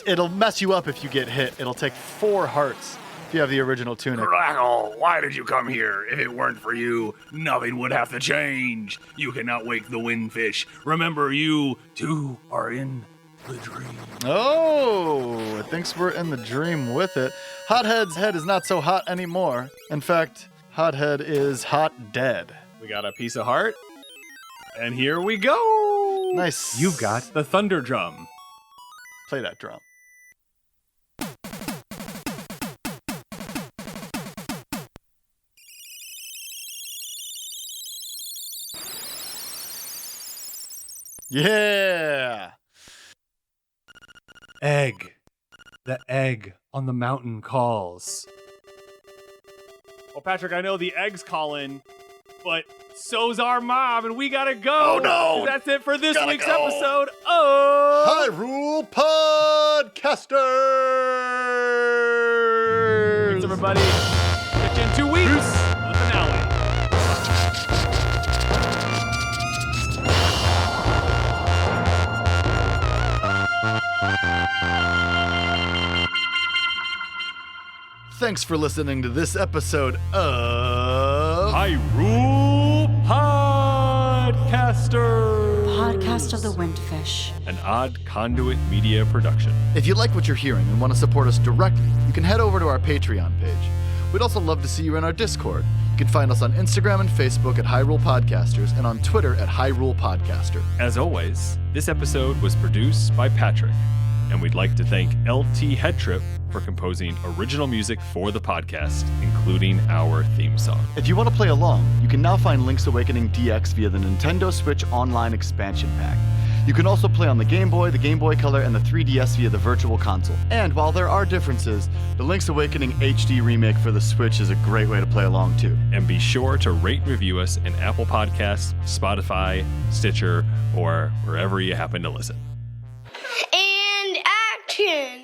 It'll mess you up if you get hit. It'll take 4 hearts if you have the original tunic. Crackle, why did you come here? If it weren't for you, nothing would have to change. You cannot wake the windfish. Remember, you too are in the dream. Oh, it thinks we're in the dream with it. Hothead's head is not so hot anymore. In fact, Hothead is hot dead. We got a piece of heart. And here we go. Nice. You've got the thunder drum. Play that drum. Yeah. Egg. The egg on the mountain calls. Well, Patrick, I know the egg's calling, but so's our mom, and we gotta go. Oh, no. That's it for this week's go. episode of Hyrule Podcasters. Thanks, everybody. Catch you in 2 weeks. The finale. Thanks for listening to this episode of Hyrule Podcasters. Podcast of the Windfish. An Odd Conduit Media production. If you like what you're hearing and want to support us directly, you can head over to our Patreon page. We'd also love to see you in our Discord. You can find us on Instagram and Facebook at Hyrule Podcasters and on Twitter at Hyrule Podcaster. As always, this episode was produced by Patrick, and we'd like to thank LT Headtrip for composing original music for the podcast, including our theme song. If you want to play along, you can now find Link's Awakening DX via the Nintendo Switch Online Expansion Pack. You can also play on the Game Boy, the Game Boy Color, and the 3DS via the Virtual Console. And while there are differences, the Link's Awakening HD remake for the Switch is a great way to play along too. And be sure to rate and review us in Apple Podcasts, Spotify, Stitcher, or wherever you happen to listen. And action!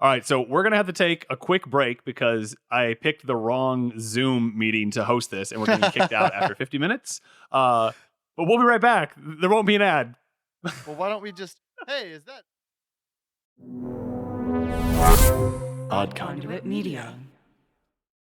All right, so we're going to have to take a quick break because I picked the wrong Zoom meeting to host this, and we're going to be kicked out after 50 minutes. But we'll be right back. There won't be an ad. Well, why don't we just... Hey, is that... Odd Conduit Media.